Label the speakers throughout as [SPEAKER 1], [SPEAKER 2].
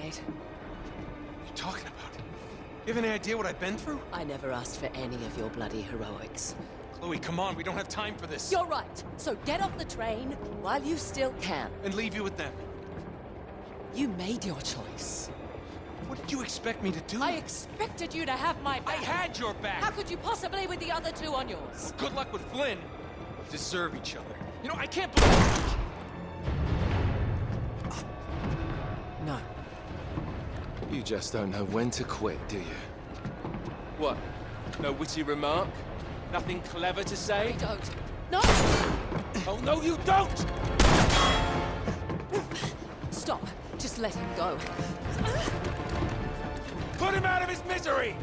[SPEAKER 1] mate.
[SPEAKER 2] What are you talking about? You have any idea what I've been through?
[SPEAKER 1] I never asked for any of your bloody heroics.
[SPEAKER 2] Chloe, come on, we don't have time for this.
[SPEAKER 1] You're right. So get off the train while you still can.
[SPEAKER 2] And leave you with them.
[SPEAKER 1] You made your choice.
[SPEAKER 2] What did you expect me to do?
[SPEAKER 1] I expected you to have my
[SPEAKER 2] I
[SPEAKER 1] back.
[SPEAKER 2] had your back!
[SPEAKER 1] How could you possibly with the other two on yours?
[SPEAKER 2] Good luck with Flynn. We deserve each other. You know, I can't believe...
[SPEAKER 1] No.
[SPEAKER 3] You just don't know when to quit, do you?
[SPEAKER 2] What? No witty remark? Nothing clever to say?
[SPEAKER 1] I don't. No!
[SPEAKER 2] Oh, no, you don't!
[SPEAKER 1] Stop. Just let him go.
[SPEAKER 2] Put him out of his misery!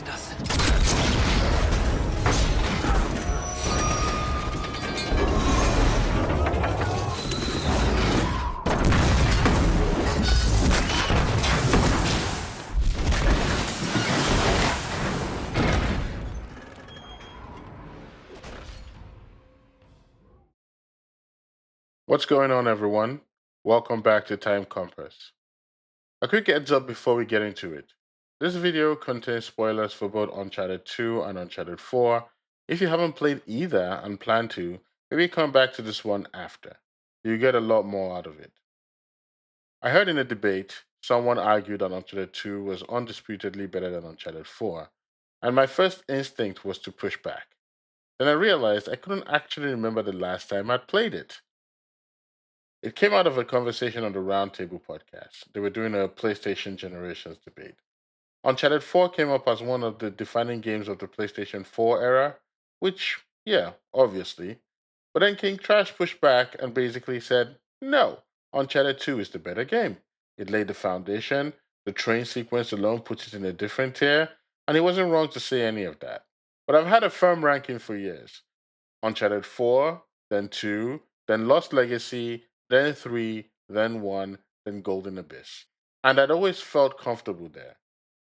[SPEAKER 2] Nothing.
[SPEAKER 4] What's going on, everyone? Welcome back to Time Compass. A quick heads up before we get into it. This video contains spoilers for both Uncharted 2 and Uncharted 4. If you haven't played either and plan to, maybe come back to this one after. You get a lot more out of it. I heard in a debate, someone argued that Uncharted 2 was undisputedly better than Uncharted 4, and my first instinct was to push back. Then I realized I couldn't actually remember the last time I'd played it. It came out of a conversation on the Roundtable podcast. They were doing a PlayStation Generations debate. Uncharted 4 came up as one of the defining games of the PlayStation 4 era, which, yeah, obviously. But then KingThrash pushed back and basically said, no, Uncharted 2 is the better game. It laid the foundation, the train sequence alone puts it in a different tier, and he wasn't wrong to say any of that. But I've had a firm ranking for years. Uncharted 4, then 2, then Lost Legacy, then 3, then 1, then Golden Abyss. And I'd always felt comfortable there.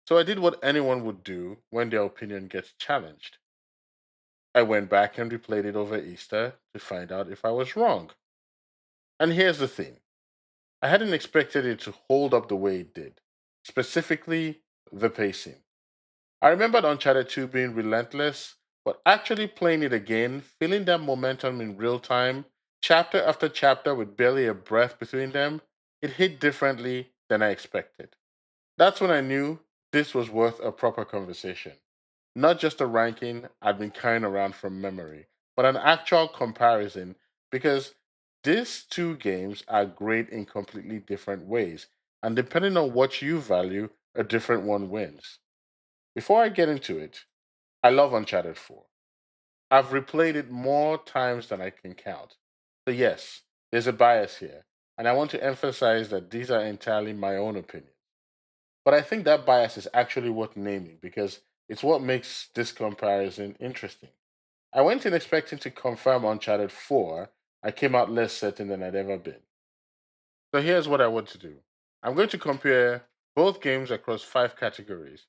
[SPEAKER 4] So I did what anyone would do when their opinion gets challenged. I went back and replayed it over Easter to find out if I was wrong. And here's the thing. I hadn't expected it to hold up the way it did, specifically the pacing. I remembered Uncharted 2 being relentless, but actually playing it again, feeling that momentum in real time, chapter after chapter with barely a breath between them, it hit differently than I expected. That's when I knew this was worth a proper conversation. Not just a ranking I'd been carrying around from memory, but an actual comparison because these two games are great in completely different ways, and depending on what you value, a different one wins. Before I get into it, I love Uncharted 4. I've replayed it more times than I can count. So, yes, there's a bias here, and I want to emphasize that these are entirely my own opinions. But I think that bias is actually worth naming because it's what makes this comparison interesting. I went in expecting to confirm Uncharted 4. I came out less certain than I'd ever been. So here's what I want to do. I'm going to compare both games across 5 categories: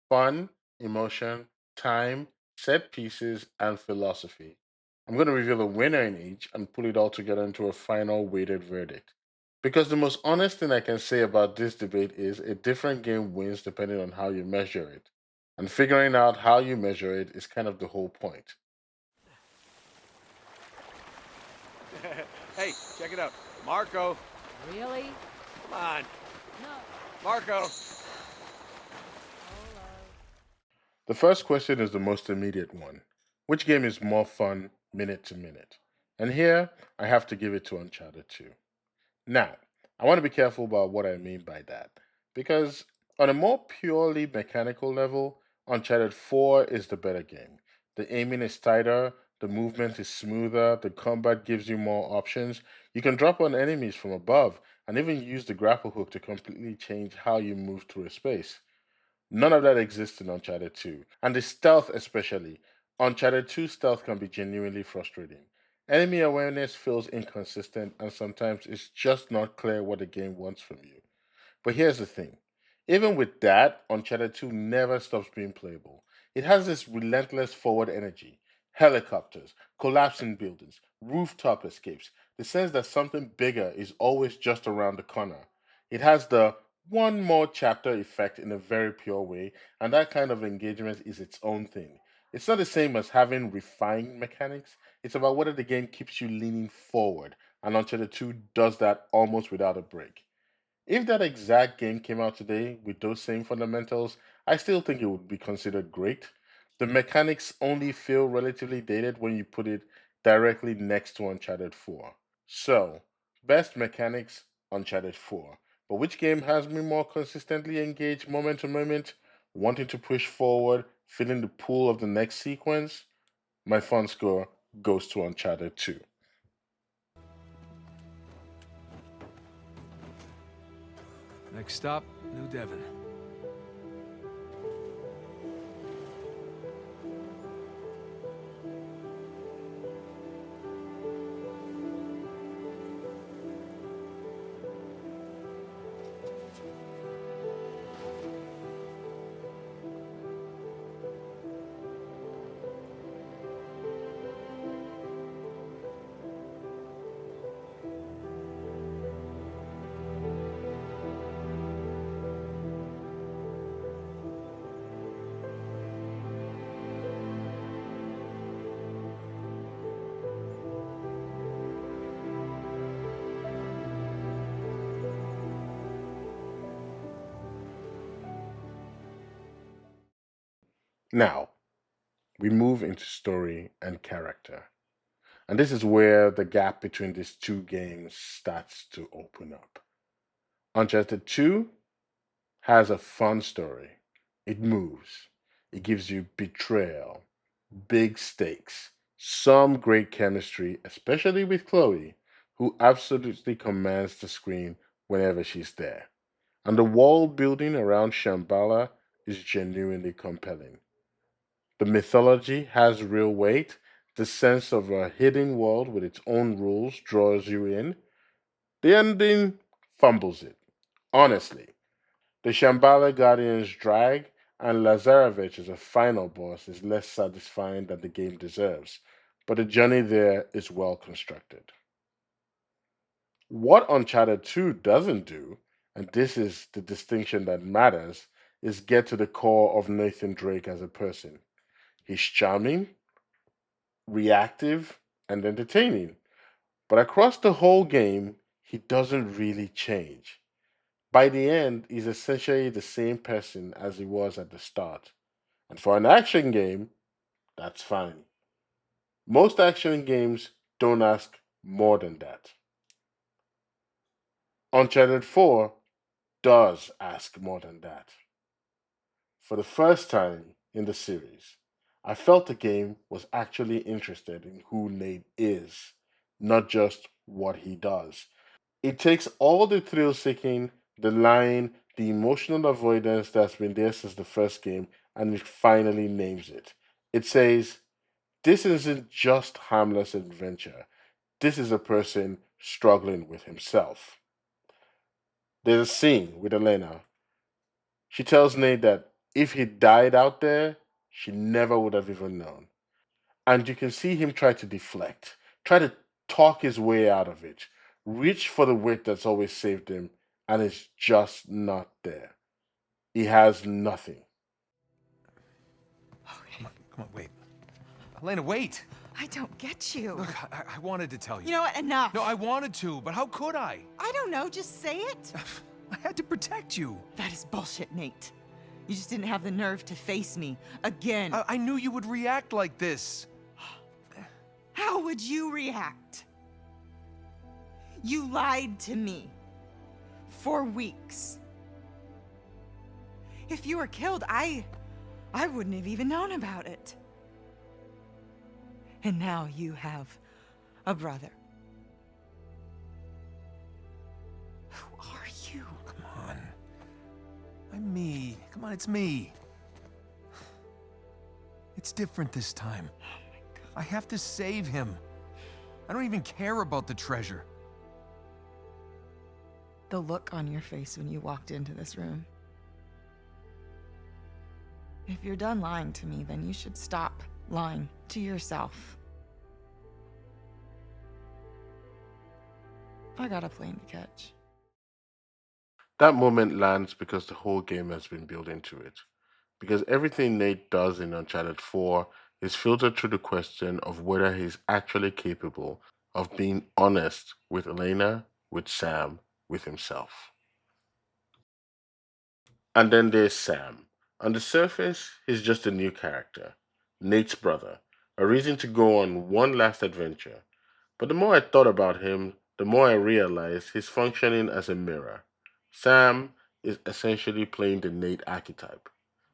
[SPEAKER 4] fun, emotion, time, set pieces, and philosophy. I'm going to reveal a winner in each and put it all together into a final weighted verdict. Because the most honest thing I can say about this debate is a different game wins depending on how you measure it. And figuring out how you measure it is kind of the whole point.
[SPEAKER 2] Hey, check it out. Marco.
[SPEAKER 1] Really?
[SPEAKER 2] Come on.
[SPEAKER 1] No.
[SPEAKER 2] Marco.
[SPEAKER 4] The first question is the most immediate one. Which game is more fun minute to minute? And here, I have to give it to Uncharted 2. Now, I want to be careful about what I mean by that, because on a more purely mechanical level, Uncharted 4 is the better game. The aiming is tighter, the movement is smoother, the combat gives you more options. You can drop on enemies from above, and even use the grapple hook to completely change how you move through a space. None of that exists in Uncharted 2. And the stealth, especially. Uncharted 2 stealth can be genuinely frustrating. Enemy awareness feels inconsistent, and sometimes it's just not clear what the game wants from you. But here's the thing, even with that, Uncharted 2 never stops being playable. It has this relentless forward energy, helicopters, collapsing buildings, rooftop escapes, the sense that something bigger is always just around the corner. It has the one more chapter effect in a very pure way, and that kind of engagement is its own thing. It's not the same as having refined mechanics, it's about whether the game keeps you leaning forward, and Uncharted 2 does that almost without a break. If that exact game came out today with those same fundamentals, I still think it would be considered great. The mechanics only feel relatively dated when you put it directly next to Uncharted 4. So, best mechanics, Uncharted 4. But which game has me more consistently engaged moment to moment, wanting to push forward, feeling the pull of the next sequence? My fun score goes to Uncharted 2.
[SPEAKER 5] Next stop, New Devon.
[SPEAKER 4] Now, we move into story and character. And this is where the gap between these two games starts to open up. Uncharted 2 has a fun story. It moves. It gives you betrayal, big stakes, some great chemistry, especially with Chloe, who absolutely commands the screen whenever she's there. And the world building around Shambhala is genuinely compelling. The mythology has real weight. The sense of a hidden world with its own rules draws you in. The ending fumbles it. Honestly, the Shambhala Guardian's drag and Lazarevich as a final boss is less satisfying than the game deserves, but the journey there is well constructed. What Uncharted 2 doesn't do, and this is the distinction that matters, is get to the core of Nathan Drake as a person. He's charming, reactive, and entertaining. But across the whole game, he doesn't really change. By the end, he's essentially the same person as he was at the start. And for an action game, that's fine. Most action games don't ask more than that. Uncharted 4 does ask more than that. For the first time in the series, I felt the game was actually interested in who Nate is, not just what he does. It takes all the thrill seeking, the lying, the emotional avoidance that's been there since the first game, and it finally names it. It says, this isn't just harmless adventure. This is a person struggling with himself. There's a scene with Elena. She tells Nate that if he died out there, she never would have even known. And you can see him try to deflect, try to talk his way out of it, reach for the wit that's always saved him, and it's just not there. He has nothing.
[SPEAKER 5] Okay. Come on, wait. Elena, wait!
[SPEAKER 6] I don't get you.
[SPEAKER 5] Look, I wanted to tell you.
[SPEAKER 6] You know what? Enough.
[SPEAKER 5] No, I wanted to, but how could I?
[SPEAKER 6] I don't know. Just say it.
[SPEAKER 5] I had to protect you.
[SPEAKER 6] That is bullshit, Nate. You just didn't have the nerve to face me again.
[SPEAKER 5] I knew you would react like this.
[SPEAKER 6] How would you react? You lied to me for weeks. If you were killed, I wouldn't have even known about it. And now you have a brother who
[SPEAKER 5] I'm me. Come on, it's me. It's different this time. I have to save him. I don't even care about the treasure.
[SPEAKER 6] The look on your face when you walked into this room. If you're done lying to me, then you should stop lying to yourself. I got a plane to catch.
[SPEAKER 4] That moment lands because the whole game has been built into it. Because everything Nate does in Uncharted 4 is filtered through the question of whether he's actually capable of being honest with Elena, with Sam, with himself. And then there's Sam. On the surface, he's just a new character, Nate's brother, a reason to go on one last adventure. But the more I thought about him, the more I realized he's functioning as a mirror. Sam is essentially playing the Nate archetype.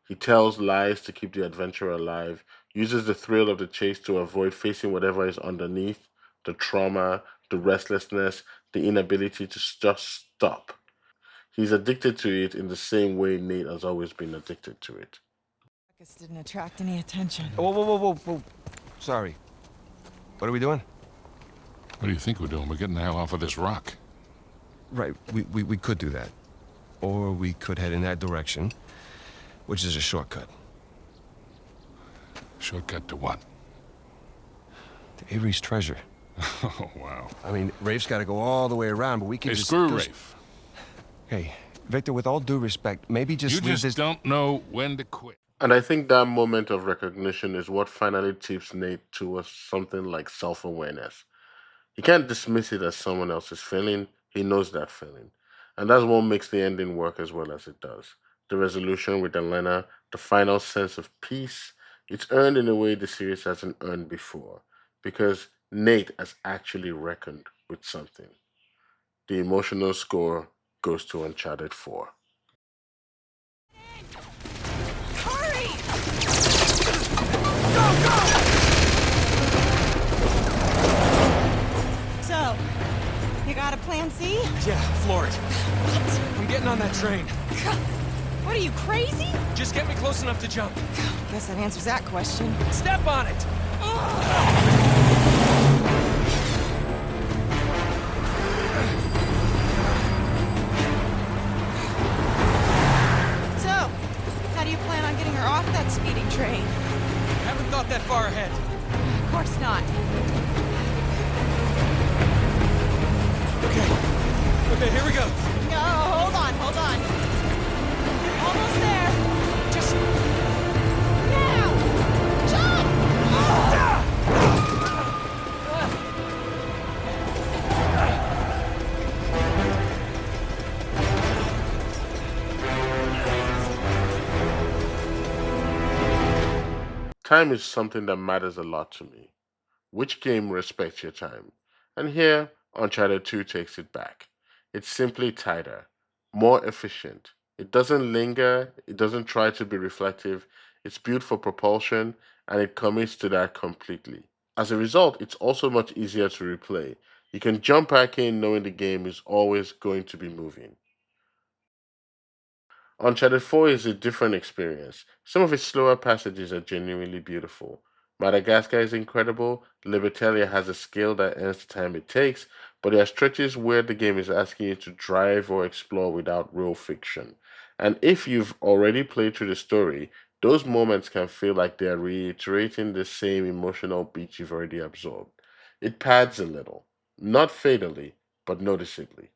[SPEAKER 4] He tells lies to keep the adventure alive, uses the thrill of the chase to avoid facing whatever is underneath, the trauma, the restlessness, the inability to just stop. He's addicted to it in the same way Nate has always been addicted to it.
[SPEAKER 6] This didn't attract any attention.
[SPEAKER 7] Whoa, whoa, whoa, whoa, whoa. Sorry. What are we doing?
[SPEAKER 8] What do you think we're doing? We're getting the hell off of this rock.
[SPEAKER 7] Right, we could do that. Or we could head in that direction, which is a shortcut.
[SPEAKER 8] Shortcut to what?
[SPEAKER 7] To Avery's treasure.
[SPEAKER 8] Oh, wow.
[SPEAKER 7] I mean, Rafe's got to go all the way around, but we can
[SPEAKER 8] Hey,
[SPEAKER 7] just...
[SPEAKER 8] screw
[SPEAKER 7] go-
[SPEAKER 8] Rafe.
[SPEAKER 7] Hey, Victor, with all due respect, maybe just
[SPEAKER 8] You
[SPEAKER 7] leave
[SPEAKER 8] just
[SPEAKER 7] this...
[SPEAKER 8] don't know when to quit.
[SPEAKER 4] And I think that moment of recognition is what finally tips Nate towards something like self-awareness. He can't dismiss it as someone else's feeling, he knows that feeling. And that's what makes the ending work as well as it does. The resolution with Elena, the final sense of peace, it's earned in a way the series hasn't earned before. Because Nate has actually reckoned with something. The emotional score goes to Uncharted 4.
[SPEAKER 1] Hurry!
[SPEAKER 6] So, you got a plan C?
[SPEAKER 2] Yeah, floor it.
[SPEAKER 6] What?
[SPEAKER 2] I'm getting on that train.
[SPEAKER 6] What are you, crazy?
[SPEAKER 2] Just get me close enough to jump.
[SPEAKER 6] Guess that answers that question.
[SPEAKER 2] Step on it!
[SPEAKER 6] So, how do you plan on getting her off that speeding train?
[SPEAKER 2] Haven't thought that far ahead.
[SPEAKER 6] Of course not.
[SPEAKER 2] Okay, here we go.
[SPEAKER 6] No, hold on. Almost there.
[SPEAKER 2] Just...
[SPEAKER 6] Now! Jump!
[SPEAKER 4] Time is something that matters a lot to me. Which game respects your time? And here, Uncharted 2 takes it back. It's simply tighter, more efficient. It doesn't linger, it doesn't try to be reflective, it's built for propulsion, and it commits to that completely. As a result, it's also much easier to replay. You can jump back in knowing the game is always going to be moving. Uncharted 4 is a different experience. Some of its slower passages are genuinely beautiful. Madagascar is incredible, Libertalia has a skill that earns the time it takes, but there are stretches where the game is asking you to drive or explore without real friction. And if you've already played through the story, those moments can feel like they're reiterating the same emotional beats you've already absorbed. It pads a little, not fatally, but noticeably.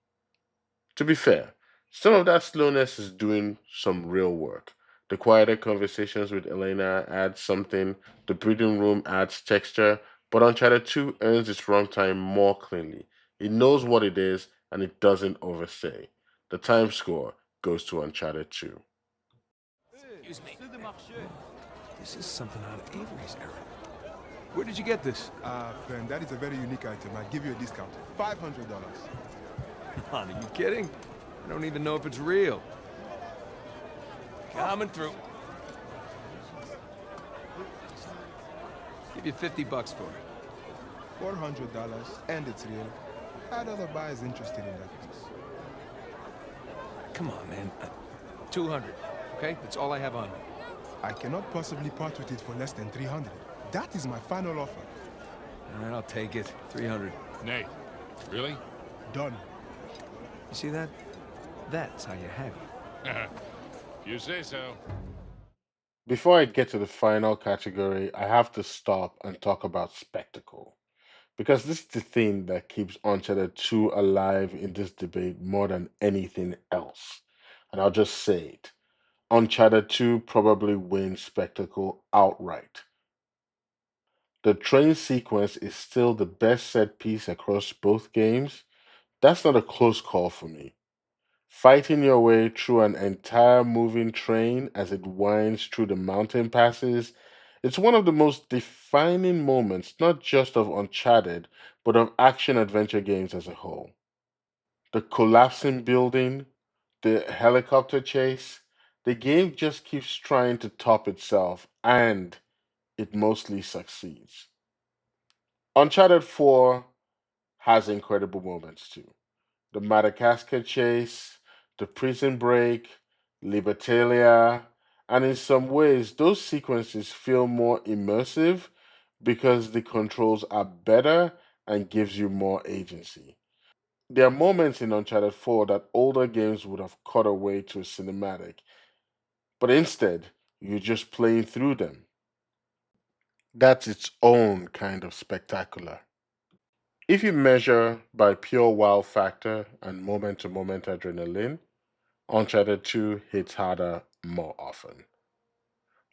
[SPEAKER 4] To be fair, some of that slowness is doing some real work. The quieter conversations with Elena add something, the breathing room adds texture, but Uncharted 2 earns its runtime more cleanly. It knows what it is, and it doesn't overstay. The time score goes to Uncharted 2.
[SPEAKER 2] Excuse me.
[SPEAKER 5] This is something out of Avery's era. Where did you get this?
[SPEAKER 9] Friend, that is a very unique item. I'll give you a discount. $500.
[SPEAKER 7] Are you kidding? I don't even know if it's real.
[SPEAKER 2] Coming through.
[SPEAKER 7] Give you $50 for it.
[SPEAKER 9] $400, and it's real. Had other buyers interested in that piece.
[SPEAKER 7] Come on, man.
[SPEAKER 5] 200. Okay? That's all I have on me.
[SPEAKER 9] I cannot possibly part with it for less than 300. That is my final offer.
[SPEAKER 5] All right, I'll take it. 300.
[SPEAKER 8] Nate, really?
[SPEAKER 9] Done.
[SPEAKER 5] You see that? That's how you have it.
[SPEAKER 8] If you say so.
[SPEAKER 4] Before I get to the final category, I have to stop and talk about spectacle. Because this is the thing that keeps Uncharted 2 alive in this debate more than anything else. And I'll just say it. Uncharted 2 probably wins spectacle outright. The train sequence is still the best set piece across both games. That's not a close call for me. Fighting your way through an entire moving train as it winds through the mountain passes, it's one of the most defining moments, not just of Uncharted, but of action adventure games as a whole. The collapsing building, the helicopter chase, the game just keeps trying to top itself, and it mostly succeeds. Uncharted 4 has incredible moments too. The Madagascar chase, the prison break, Libertalia, and in some ways, those sequences feel more immersive because the controls are better and gives you more agency. There are moments in Uncharted 4 that older games would have cut away to a cinematic, but instead, you're just playing through them. That's its own kind of spectacular. If you measure by pure wow factor and moment to moment adrenaline, Uncharted 2 hits harder more often.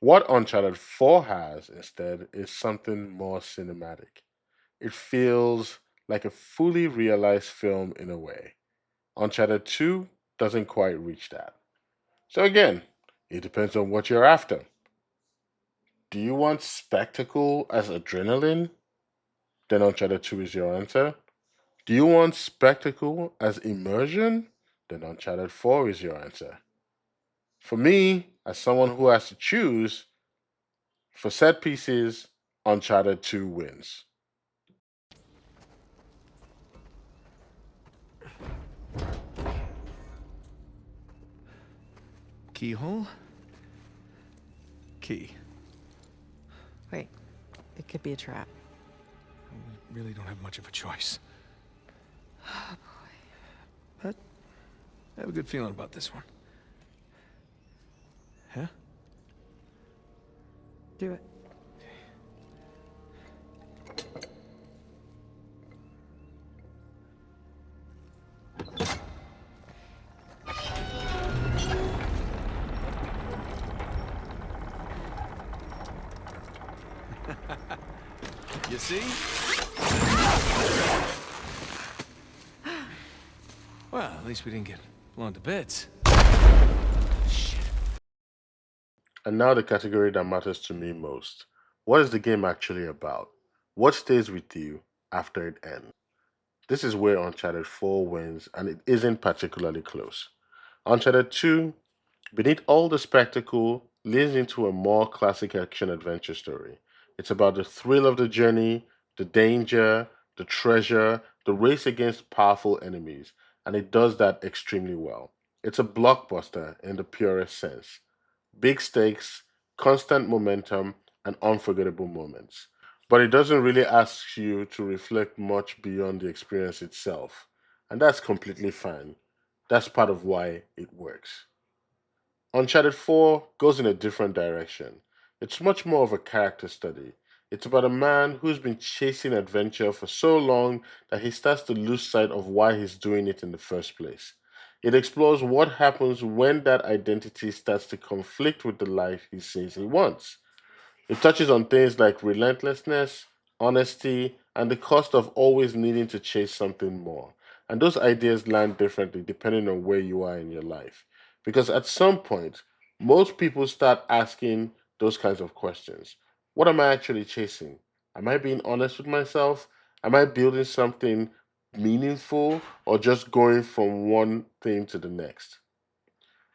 [SPEAKER 4] What Uncharted 4 has instead is something more cinematic. It feels like a fully realized film in a way. Uncharted 2 doesn't quite reach that. So again, it depends on what you're after. Do you want spectacle as adrenaline? Then Uncharted 2 is your answer. Do you want spectacle as immersion? Then Uncharted 4 is your answer. For me, as someone who has to choose, for set pieces, Uncharted 2 wins.
[SPEAKER 5] Keyhole? Key.
[SPEAKER 10] Wait, it could be a trap.
[SPEAKER 5] We really don't have much of a choice.
[SPEAKER 10] Oh boy.
[SPEAKER 5] But I have a good feeling about this one. Huh?
[SPEAKER 10] Do it.
[SPEAKER 5] You see? Well, at least we didn't get blown to bits. Shit.
[SPEAKER 4] And now the category that matters to me most. What is the game actually about? What stays with you after it ends? This is where Uncharted 4 wins, and it isn't particularly close. Uncharted 2, beneath all the spectacle, leans into a more classic action adventure story. It's about the thrill of the journey, the danger, the treasure, the race against powerful enemies, and it does that extremely well. It's a blockbuster in the purest sense. Big stakes, constant momentum, and unforgettable moments. But it doesn't really ask you to reflect much beyond the experience itself. And that's completely fine. That's part of why it works. Uncharted 4 goes in a different direction. It's much more of a character study. It's about a man who's been chasing adventure for so long that he starts to lose sight of why he's doing it in the first place. It explores what happens when that identity starts to conflict with the life he says he wants. It touches on things like relentlessness, honesty, and the cost of always needing to chase something more. And those ideas land differently depending on where you are in your life. Because at some point, most people start asking those kinds of questions. What am I actually chasing? Am I being honest with myself? Am I building something meaningful or just going from one thing to the next?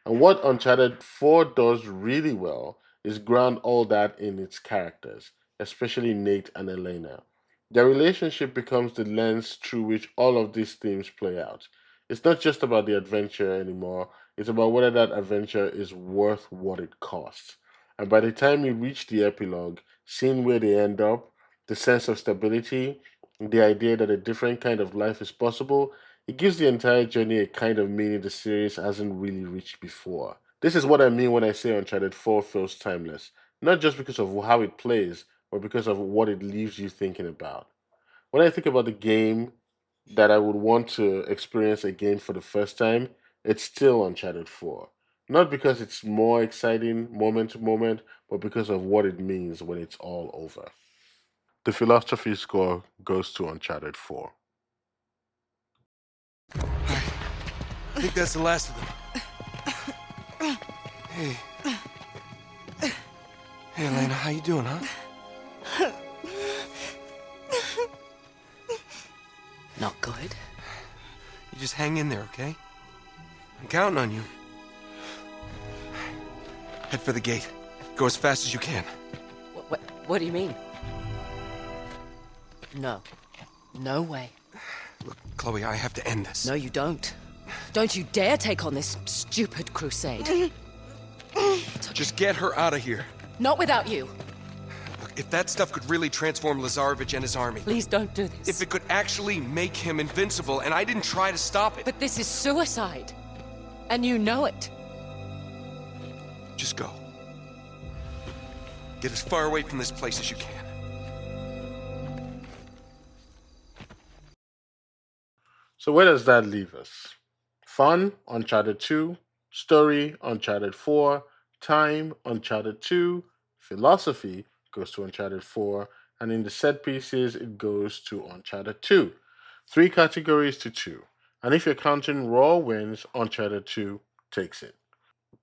[SPEAKER 4] And what Uncharted 4 does really well is ground all that in its characters, especially Nate and Elena. Their relationship becomes the lens through which all of these themes play out. It's not just about the adventure anymore, It's about whether that adventure is worth what it costs. And by the time you reach the epilogue, seeing where they end up, the sense of stability, the idea that a different kind of life is possible, it gives the entire journey a kind of meaning the series hasn't really reached before. This is what I mean when I say Uncharted 4 feels timeless, not just because of how it plays, but because of what it leaves you thinking about. When I think about the game that I would want to experience again for the first time, it's still Uncharted 4. Not because it's more exciting moment to moment, but because of what it means when it's all over. The philosophy score goes to Uncharted 4.
[SPEAKER 7] I think that's the last of them. Hey. Hey, Elena, how you doing, huh?
[SPEAKER 1] Not good.
[SPEAKER 7] You just hang in there, okay? I'm counting on you. Head for the gate. Go as fast as you can.
[SPEAKER 1] What do you mean? No. No way.
[SPEAKER 7] Look, Chloe, I have to end this.
[SPEAKER 1] No, you don't. Don't you dare take on this stupid crusade.
[SPEAKER 7] Just get her out of here.
[SPEAKER 1] Not without you.
[SPEAKER 7] Look, if that stuff could really transform Lazarevich and his army...
[SPEAKER 1] Please don't do this.
[SPEAKER 7] If it could actually make him invincible, and I didn't try to stop it...
[SPEAKER 1] But this is suicide. And you know it.
[SPEAKER 7] Just go. Get as far away from this place as you can.
[SPEAKER 4] So where does that leave us? Fun, Uncharted 2. Story, Uncharted 4. Time, Uncharted 2. Philosophy goes to Uncharted 4. And in the set pieces, it goes to Uncharted 2. 3 categories to 2. And if you're counting raw wins, Uncharted 2 takes it.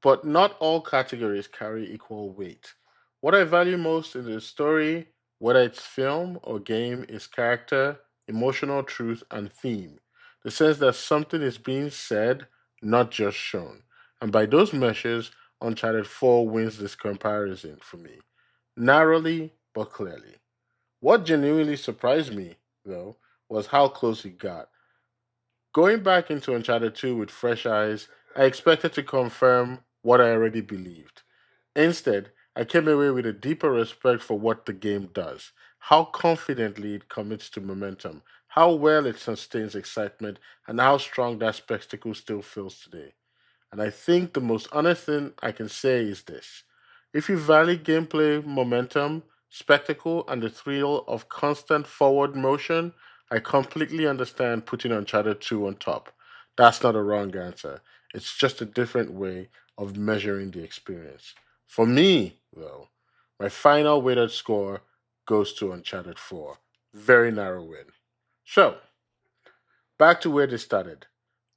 [SPEAKER 4] But not all categories carry equal weight. What I value most in the story, whether it's film or game, is character, emotional truth, and theme. The sense that something is being said, not just shown. And by those measures, Uncharted 4 wins this comparison for me. Narrowly, but clearly. What genuinely surprised me, though, was how close it got. Going back into Uncharted 2 with fresh eyes, I expected to confirm what I already believed. Instead, I came away with a deeper respect for what the game does, how confidently it commits to momentum, how well it sustains excitement, and how strong that spectacle still feels today. And I think the most honest thing I can say is this. If you value gameplay momentum, spectacle, and the thrill of constant forward motion, I completely understand putting Uncharted 2 on top. That's not a wrong answer. It's just a different way of measuring the experience. For me, though, my final weighted score goes to Uncharted 4. Very narrow win. So, back to where this started.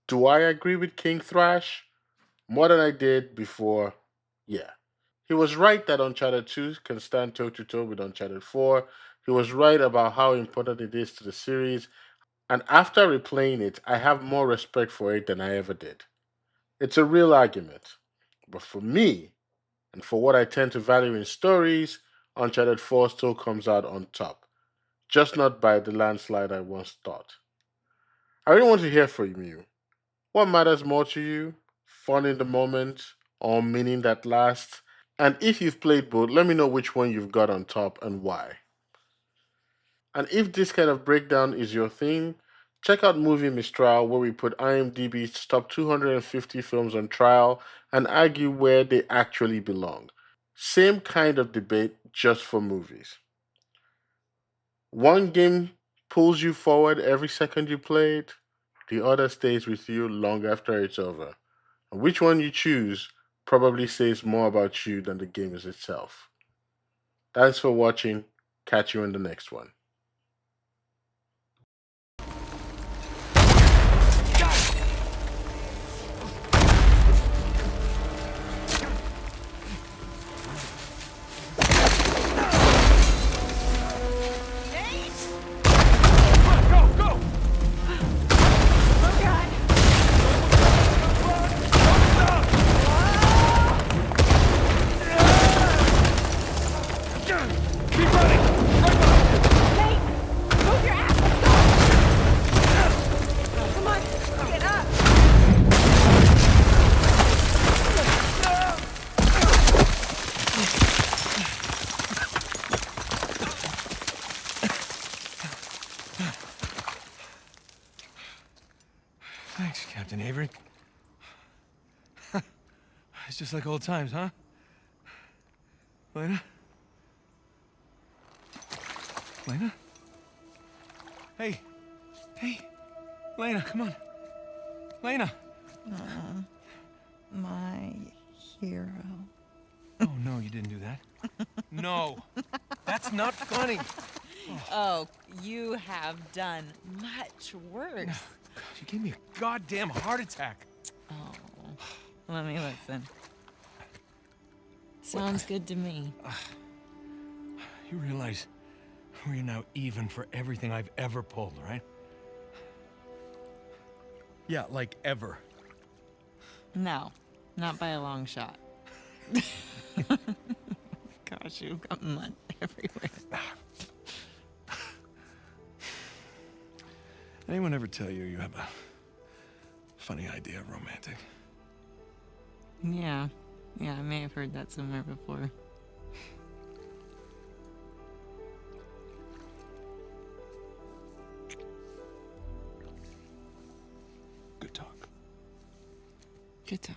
[SPEAKER 4] Do I agree with KingThrash? More than I did before? Yeah. He was right that Uncharted 2 can stand toe to toe with Uncharted 4. He was right about how important it is to the series. And after replaying it, I have more respect for it than I ever did. It's a real argument. But for me, and for what I tend to value in stories, Uncharted 4 still comes out on top. Just not by the landslide I once thought. I really want to hear from you. What matters more to you? Fun in the moment or meaning that lasts? And if you've played both, let me know which one you've got on top and why. And if this kind of breakdown is your thing, check out Movie Mistral, where we put IMDb's top 250 films on trial and argue where they actually belong. Same kind of debate, just for movies. One game pulls you forward every second you play it, the other stays with you long after it's over. And which one you choose probably says more about you than the game is itself. Thanks for watching. Catch you in the next one.
[SPEAKER 2] Keep running! Right behind you!
[SPEAKER 5] just like old times, huh? Lena? Lena? Hey! Hey! Lena, come on! Lena!
[SPEAKER 6] My hero.
[SPEAKER 5] Oh, no, you didn't do that. No! That's not funny!
[SPEAKER 6] Oh, you have done much worse.
[SPEAKER 5] God, you gave me a goddamn heart attack.
[SPEAKER 6] Oh, let me listen. Sounds good to me.
[SPEAKER 5] You realize we're now even for everything I've ever pulled, right? Yeah, like ever.
[SPEAKER 6] No, not by a long shot. Gosh, you've got mud everywhere.
[SPEAKER 5] Anyone ever tell you you have a funny idea of romantic?
[SPEAKER 6] Yeah, I may have heard that somewhere before.
[SPEAKER 5] Good talk.
[SPEAKER 6] Good talk.